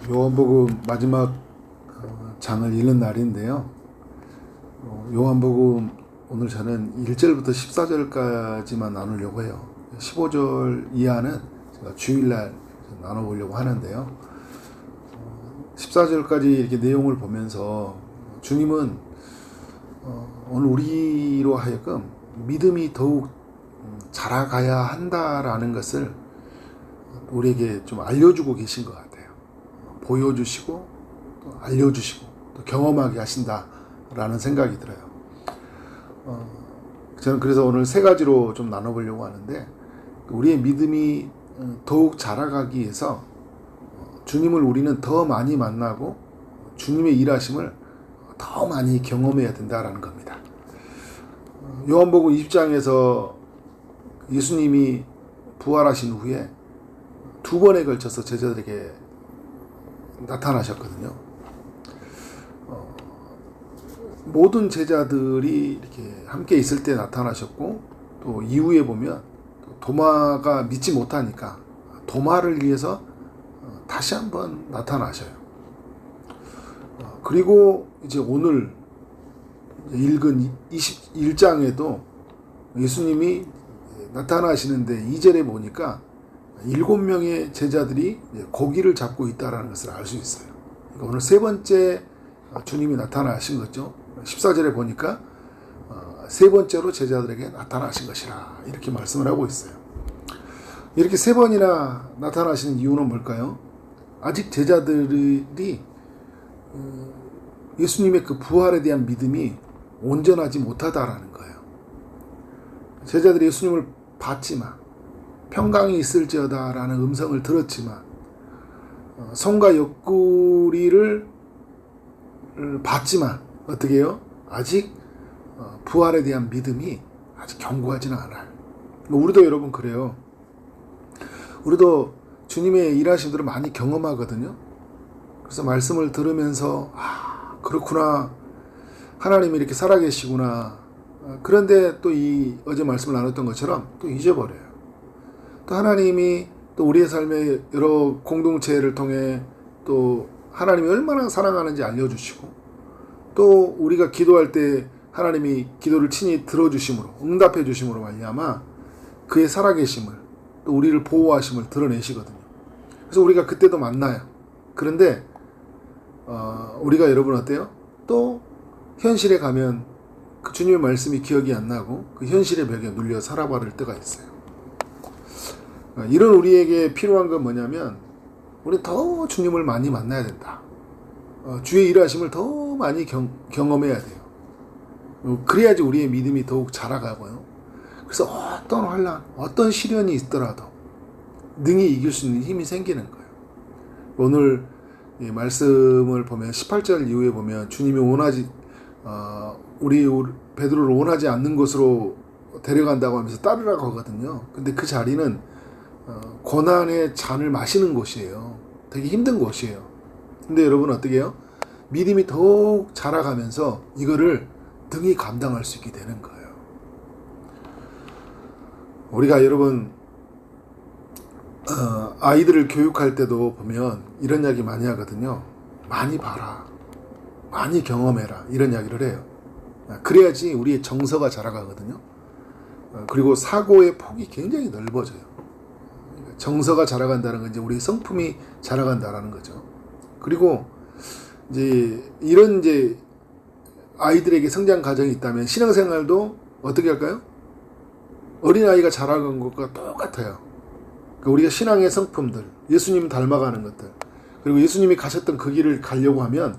요한복음 마지막 장을 읽는 날인데요. 요한복음 오늘 저는 1절부터 14절까지만 나누려고 해요. 15절 이하는 제가 주일날 나눠보려고 하는데요. 14절까지 이렇게 내용을 보면서 주님은 오늘 우리로 하여금 믿음이 더욱 자라가야 한다라는 것을 우리에게 좀 알려주고 계신 것 같아요. 보여주시고 또 알려주시고 또 경험하게 하신다라는 생각이 들어요. 저는 그래서 오늘 세 가지로 좀 나눠보려고 하는데, 우리의 믿음이 더욱 자라가기 위해서 주님을 우리는 더 많이 만나고 주님의 일하심을 더 많이 경험해야 된다라는 겁니다. 요한복음 20장에서 예수님이 부활하신 후에 두 번에 걸쳐서 제자들에게 나타나셨거든요. 모든 제자들이 이렇게 함께 있을 때 나타나셨고, 또 이후에 보면 도마가 믿지 못하니까 도마를 위해서 다시 한번 나타나셔요. 그리고 이제 오늘 읽은 21장에도 예수님이 나타나시는데 2절에 보니까 7명의 제자들이 고기를 잡고 있다는 것을 알 수 있어요. 그러니까 오늘 세 번째 주님이 나타나신 거죠. 14절에 보니까 세 번째로 제자들에게 나타나신 것이라 이렇게 말씀을 하고 있어요. 이렇게 세 번이나 나타나시는 이유는 뭘까요? 아직 제자들이 예수님의 그 부활에 대한 믿음이 온전하지 못하다라는 거예요. 제자들이 예수님을 봤지만, 평강이 있을지어다라는 음성을 들었지만, 손과 옆구리를 봤지만 어떻게 해요? 아직 부활에 대한 믿음이 아직 견고하지는 않아요. 우리도 여러분 그래요. 우리도 주님의 일하심들을 많이 경험하거든요. 그래서 말씀을 들으면서 그렇구나, 하나님이 이렇게 살아계시구나. 그런데 또 이 어제 말씀을 나눴던 것처럼 또 잊어버려요. 또 하나님이 또 우리의 삶의 여러 공동체를 통해 또 하나님이 얼마나 사랑하는지 알려주시고, 또 우리가 기도할 때 하나님이 기도를 친히 들어주심으로, 응답해 주심으로 말미암아 그의 살아계심을, 또 우리를 보호하심을 드러내시거든요. 그래서 우리가 그때도 만나요. 그런데 우리가 여러분 어때요? 또 현실에 가면 그 주님의 말씀이 기억이 안 나고 그 현실의 벽에 눌려 살아버릴 때가 있어요. 이런 우리에게 필요한 건 뭐냐면, 우리 더 주님을 많이 만나야 된다. 주의 일하심을 더 많이 경험해야 돼요. 그래야지 우리의 믿음이 더욱 자라가고요. 그래서 어떤 환난, 어떤 시련이 있더라도 능히 이길 수 있는 힘이 생기는 거예요. 오늘 말씀을 보면 18절 이후에 보면 주님이 우리 베드로를 원하지 않는 곳으로 데려간다고 하면서 따르라고 하거든요. 근데 그 자리는 고난의 잔을 마시는 곳이에요. 되게 힘든 곳이에요. 근데 여러분 어떻게 해요? 믿음이 더욱 자라가면서 이거를 등이 감당할 수 있게 되는 거예요. 우리가 여러분 아이들을 교육할 때도 보면 이런 이야기 많이 하거든요. 많이 봐라, 많이 경험해라, 이런 이야기를 해요. 그래야지 우리의 정서가 자라가거든요. 그리고 사고의 폭이 굉장히 넓어져요. 정서가 자라간다는 건 이제 우리 성품이 자라간다라는 거죠. 그리고 이제 이런 아이들에게 성장 과정이 있다면 신앙생활도 어떻게 할까요? 어린아이가 자라간 것과 똑같아요. 그러니까 우리가 신앙의 성품들, 예수님 닮아가는 것들, 그리고 예수님이 가셨던 그 길을 가려고 하면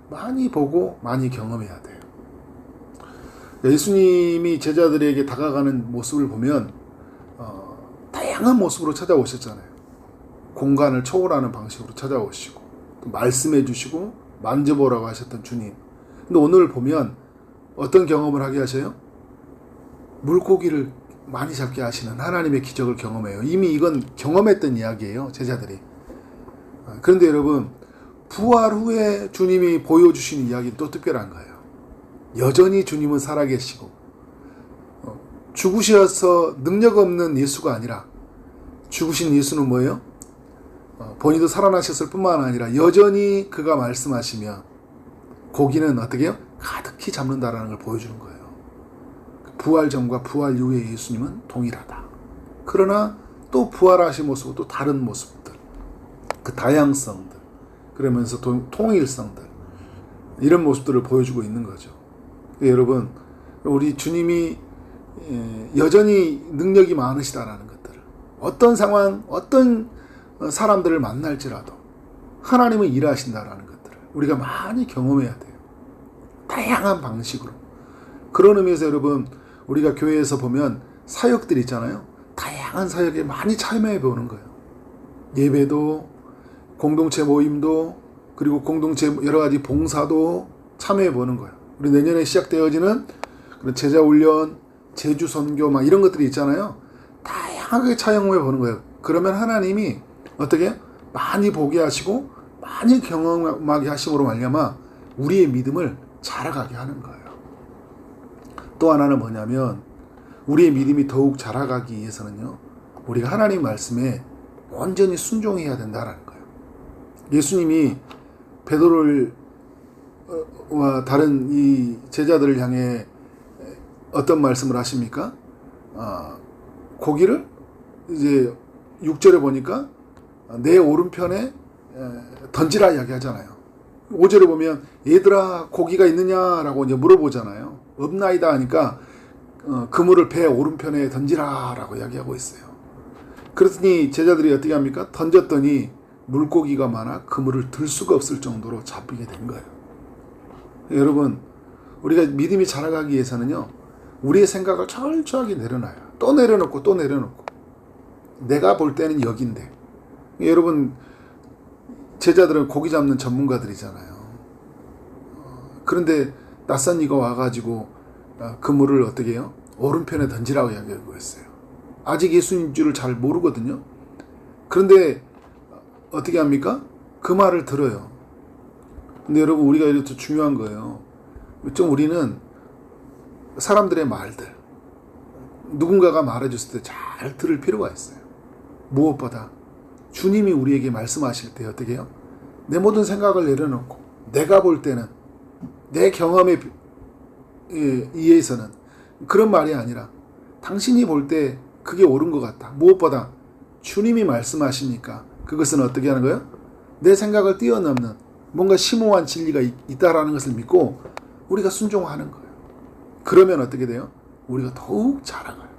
많이 보고 많이 경험해야 돼요. 예수님이 제자들에게 다가가는 모습을 보면 다양한 모습으로 찾아오셨잖아요. 공간을 초월하는 방식으로 찾아오시고, 또 말씀해 주시고 만져보라고 하셨던 주님. 근데 오늘 보면 어떤 경험을 하게 하셔요? 물고기를 많이 잡게 하시는 하나님의 기적을 경험해요. 이미 이건 경험했던 이야기예요, 제자들이. 그런데 여러분, 부활 후에 주님이 보여주시는 이야기는 또 특별한 거예요. 여전히 주님은 살아계시고, 죽으셔서 능력 없는 예수가 아니라 죽으신 예수는 뭐예요? 본인도 살아나셨을 뿐만 아니라 여전히 그가 말씀하시면 고기는 어떻게 해요? 가득히 잡는다라는 걸 보여주는 거예요. 부활 전과 부활 이후의 예수님은 동일하다. 그러나 또 부활하신 모습은 또 다른 모습들, 그 다양성들, 그러면서 통일성들, 이런 모습들을 보여주고 있는 거죠. 여러분, 우리 주님이 여전히 능력이 많으시다라는 것들을, 어떤 상황, 어떤 사람들을 만날지라도 하나님은 일하신다라는 것들을 우리가 많이 경험해야 돼요. 다양한 방식으로. 그런 의미에서 여러분, 우리가 교회에서 보면 사역들 있잖아요. 다양한 사역에 많이 참여해 보는 거예요. 예배도, 공동체 모임도, 그리고 공동체 여러 가지 봉사도 참여해 보는 거예요. 우리 내년에 시작되어지는 그런 제자 훈련, 제주 선교 막 이런 것들이 있잖아요. 다양하게 참여해 보는 거예요. 그러면 하나님이 어떻게 많이 보게 하시고 많이 경험하게 하심으로 말미암아 우리의 믿음을 자라가게 하는 거예요. 또 하나는 뭐냐면 우리의 믿음이 더욱 자라가기 위해서는요, 우리가 하나님 말씀에 온전히 순종해야 된다라는 거예요. 예수님이 베드로를 와 다른 이 제자들을 향해 어떤 말씀을 하십니까? 고기를 이제 6절에 보니까 내 오른편에 던지라 이야기하잖아요. 5절에 보면 얘들아 고기가 있느냐라고 이제 물어보잖아요. 없나이다 하니까 그물을 배 오른편에 던지라라고 이야기하고 있어요. 그랬더니 제자들이 어떻게 합니까? 던졌더니 물고기가 많아 그물을 들 수가 없을 정도로 잡히게 된 거예요. 여러분, 우리가 믿음이 자라가기 위해서는요, 우리의 생각을 철저하게 내려놔요. 또 내려놓고 또 내려놓고. 내가 볼 때는 여긴데. 여러분, 제자들은 고기 잡는 전문가들이잖아요. 그런데 낯선 이가 와가지고 그물을 어떻게 해요? 오른편에 던지라고 이야기하고 있어요. 아직 예수님 줄을 잘 모르거든요. 그런데 어떻게 합니까? 그 말을 들어요. 근데 여러분, 우리가 이렇게 중요한 거예요. 좀 우리는 사람들의 말들, 누군가가 말해줬을 때 잘 들을 필요가 있어요. 무엇보다 주님이 우리에게 말씀하실 때 어떻게 해요? 내 모든 생각을 내려놓고 내가 볼 때는 내 경험에 의해서는 그런 말이 아니라 당신이 볼 때 그게 옳은 것 같다. 무엇보다 주님이 말씀하시니까 그것은 어떻게 하는 거예요? 내 생각을 뛰어넘는 뭔가 심오한 진리가 있다라는 것을 믿고 우리가 순종하는 거예요. 그러면 어떻게 돼요? 우리가 더욱 자라가요.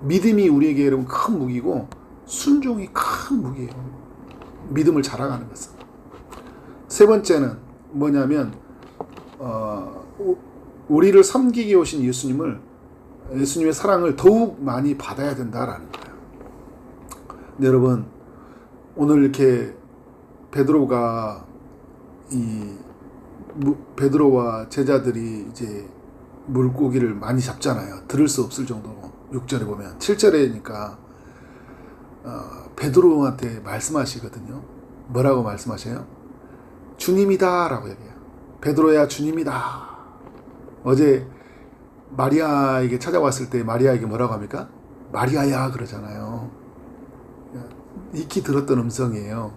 믿음이 우리에게 여러분 큰 무기고 순종이 큰 무기예요. 믿음을 자라가는 것은. 세 번째는 뭐냐면 우리를 섬기게 오신 예수님의 사랑을 더욱 많이 받아야 된다라는 거예요. 근데 여러분, 오늘 이렇게 베드로와 제자들이 이제 물고기를 많이 잡잖아요. 들을 수 없을 정도로. 6절에 보면 7절에니까 베드로한테 말씀하시거든요. 뭐라고 말씀하셔요? 주님이다 라고 얘기해요. 베드로야 주님이다. 어제 마리아에게 찾아왔을 때 마리아에게 뭐라고 합니까? 마리아야 그러잖아요. 익히 들었던 음성이에요.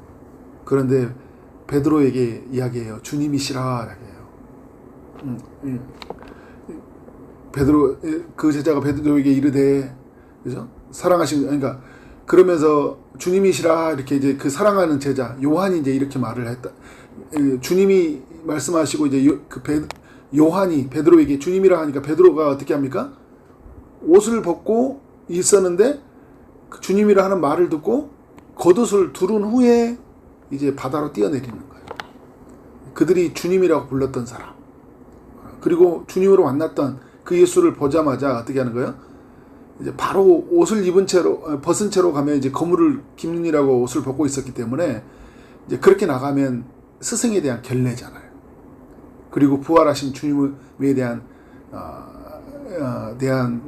그런데 베드로에게 이야기해요. 주님이시라 이야기해요. 베드로, 그 제자가 베드로에게 이르되, 그죠? 그러니까 그러면서 주님이시라 이렇게 이제 그 사랑하는 제자 요한이 이제 이렇게 말을 했다. 주님이 말씀하시고 이제 요한이 베드로에게 주님이라 하니까 베드로가 어떻게 합니까? 옷을 벗고 있었는데 그 주님이라 하는 말을 듣고 겉옷을 두른 후에 이제 바다로 뛰어내리는 거예요. 그들이 주님이라고 불렀던 사람, 그리고 주님으로 만났던 그 예수를 보자마자 어떻게 하는 거예요? 이제 바로 옷을 벗은 채로 가면 이제 거물을 김는이라고 옷을 벗고 있었기 때문에 이제 그렇게 나가면 스승에 대한 결례잖아요. 그리고 부활하신 주님에 대한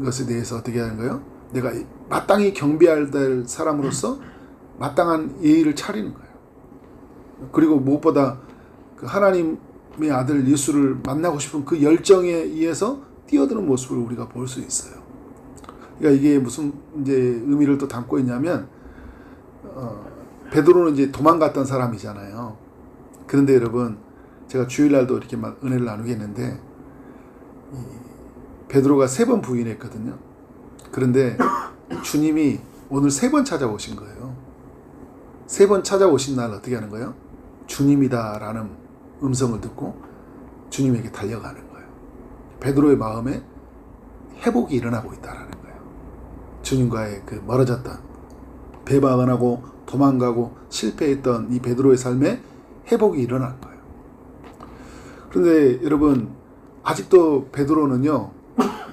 것에 대해서 어떻게 하는 거예요? 내가 마땅히 경배할 사람으로서 마땅한 예의를 차리는 거예요. 그리고 무엇보다 그 하나님의 아들 예수를 만나고 싶은 그 열정에 의해서 뛰어드는 모습을 우리가 볼 수 있어요. 그러니까 이게 무슨 이제 의미를 또 담고 있냐면 베드로는 이제 도망갔던 사람이잖아요. 그런데 여러분, 제가 주일날도 이렇게 막 은혜를 나누겠는데, 베드로가 3번 부인했거든요. 그런데 주님이 오늘 3번 찾아오신 거예요. 3번 찾아오신 날 어떻게 하는 거예요? 주님이다라는 음성을 듣고 주님에게 달려가는 거예요. 베드로의 마음에 회복이 일어나고 있다라는 거예요. 주님과의 그 멀어졌던, 배반하고 도망가고 실패했던 이 베드로의 삶에 회복이 일어난 거예요. 그런데 여러분, 아직도 베드로는요,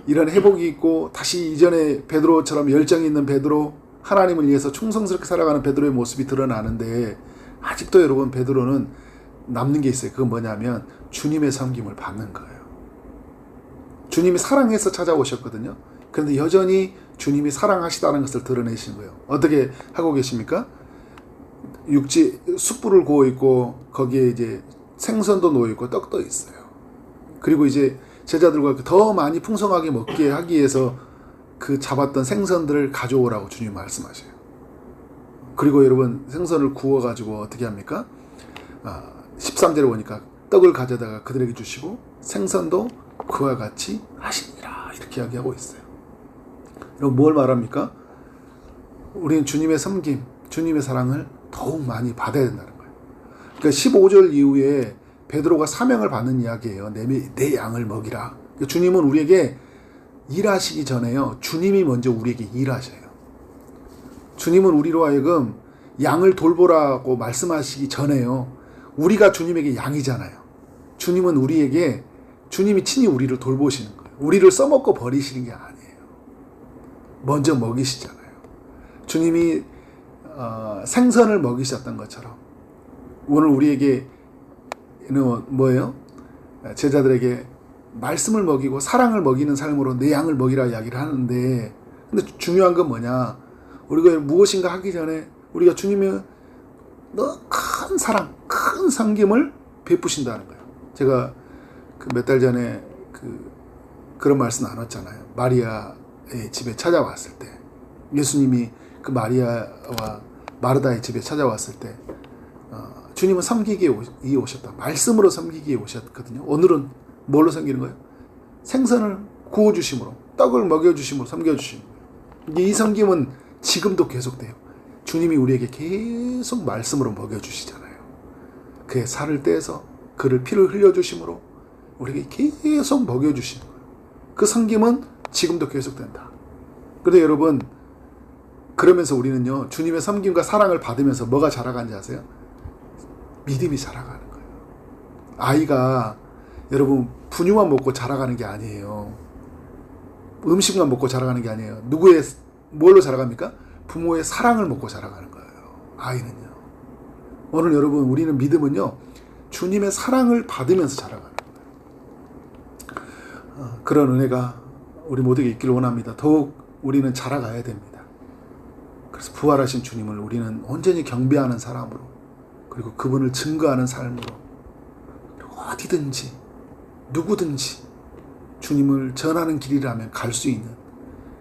이런 회복이 있고 다시 이전에 베드로처럼 열정이 있는 베드로, 하나님을 위해서 충성스럽게 살아가는 베드로의 모습이 드러나는데, 아직도 여러분 베드로는 남는 게 있어요. 그건 뭐냐면 주님의 섬김을 받는 거예요. 주님이 사랑해서 찾아오셨거든요. 그런데 여전히 주님이 사랑하시다는 것을 드러내시는 거예요. 어떻게 하고 계십니까? 육지 숯불을 구워 있고 거기에 이제 생선도 놓여 있고 떡도 있어요. 그리고 이제 제자들과 더 많이 풍성하게 먹게 하기 위해서 그 잡았던 생선들을 가져오라고 주님 말씀하셔요. 그리고 여러분, 생선을 구워가지고 어떻게 합니까? 13절에 보니까 떡을 가져다가 그들에게 주시고 생선도 그와 같이 하시니라, 이렇게 이야기하고 있어요. 여러분, 뭘 말합니까? 우리는 주님의 섬김, 주님의 사랑을 더욱 많이 받아야 된다는 거예요. 그러니까 15절 이후에 베드로가 사명을 받는 이야기예요. 내 양을 먹이라. 그러니까 주님은 우리에게 일하시기 전에요, 주님이 먼저 우리에게 일하셔요. 주님은 우리로 하여금 양을 돌보라고 말씀하시기 전에요, 우리가 주님에게 양이잖아요. 주님은 우리에게, 주님이 친히 우리를 돌보시는 거예요. 우리를 써먹고 버리시는 게 아니에요. 먼저 먹이시잖아요. 주님이 생선을 먹이셨던 것처럼 오늘 우리에게 뭐예요? 제자들에게 말씀을 먹이고 사랑을 먹이는 삶으로 내 양을 먹이라 이야기를 하는데, 근데 중요한 건 뭐냐? 우리가 무엇인가 하기 전에 우리가 주님의 큰 사랑, 큰 섬김을 베푸신다는 거예요. 제가 몇 달 전에 그런 말씀 나눴잖아요. 마리아의 집에 찾아왔을 때, 예수님이 그 마리아와 마르다의 집에 찾아왔을 때 주님은 섬기기에 오셨다. 말씀으로 섬기기에 오셨거든요. 오늘은 뭘로 섬기는 거예요? 생선을 구워주심으로, 떡을 먹여주심으로 섬겨주시는 거예요. 이 섬김은 지금도 계속돼요. 주님이 우리에게 계속 말씀으로 먹여주시잖아요. 그의 살을 떼서 그를 피를 흘려주심으로 우리에게 계속 먹여주시는 거예요. 그 섬김은 지금도 계속된다. 그런데 여러분, 그러면서 우리는요, 주님의 섬김과 사랑을 받으면서 뭐가 자라가는지 아세요? 믿음이 자라가는 거예요. 아이가 여러분 분유만 먹고 자라가는 게 아니에요. 음식만 먹고 자라가는 게 아니에요. 뭘로 자라갑니까? 부모의 사랑을 먹고 자라가는 거예요. 아이는요. 오늘 여러분, 우리는 믿음은요, 주님의 사랑을 받으면서 자라가는 거예요. 그런 은혜가 우리 모두에게 있기를 원합니다. 더욱 우리는 자라가야 됩니다. 그래서 부활하신 주님을 우리는 온전히 경배하는 사람으로, 그리고 그분을 증거하는 삶으로, 어디든지 누구든지 주님을 전하는 길이라면 갈 수 있는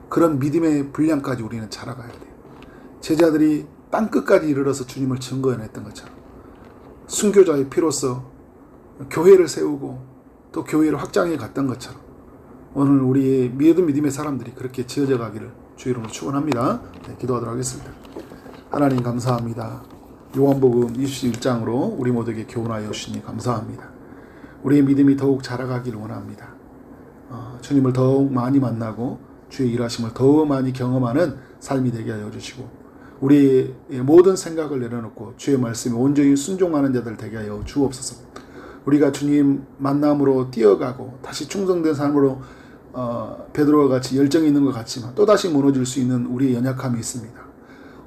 그런 믿음의 분량까지 우리는 자라가야 돼요. 제자들이 땅끝까지 이르러서 주님을 증거해냈던 것처럼 순교자의 피로써 교회를 세우고 또 교회를 확장해 갔던 것처럼 오늘 우리의 믿음의 사람들이 그렇게 지어져 가기를 주 이름으로 축원합니다. 네, 기도하도록 하겠습니다. 하나님 감사합니다. 요한복음 21장으로 우리 모두에게 교훈하여 주시니 감사합니다. 우리의 믿음이 더욱 자라가기를 원합니다. 주님을 더욱 많이 만나고 주의 일하심을 더욱 많이 경험하는 삶이 되게 하여 주시고, 우리의 모든 생각을 내려놓고 주의 말씀에 온전히 순종하는 자들 되게 하여 주옵소서. 우리가 주님 만남으로 뛰어가고 다시 충성된 삶으로 베드로와 같이 열정이 있는 것 같지만 또다시 무너질 수 있는 우리의 연약함이 있습니다.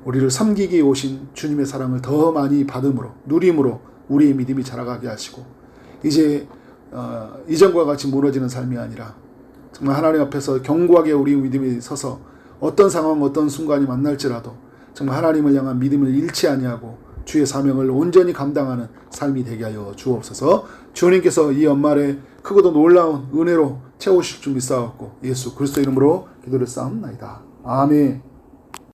우리를 섬기기에 오신 주님의 사랑을 더 많이 받음으로, 누림으로 우리의 믿음이 자라가게 하시고, 이제 이전과 같이 무너지는 삶이 아니라 정말 하나님 앞에서 견고하게 우리 믿음이 서서 어떤 상황, 어떤 순간이 만날지라도 정말 하나님을 향한 믿음을 잃지 아니하고 주의 사명을 온전히 감당하는 삶이 되게 하여 주옵소서. 주님께서 이 연말에 크고도 놀라운 은혜로 채우실 줄 믿사옵고 예수 그리스도 이름으로 기도를 쌓옵나이다. 아멘.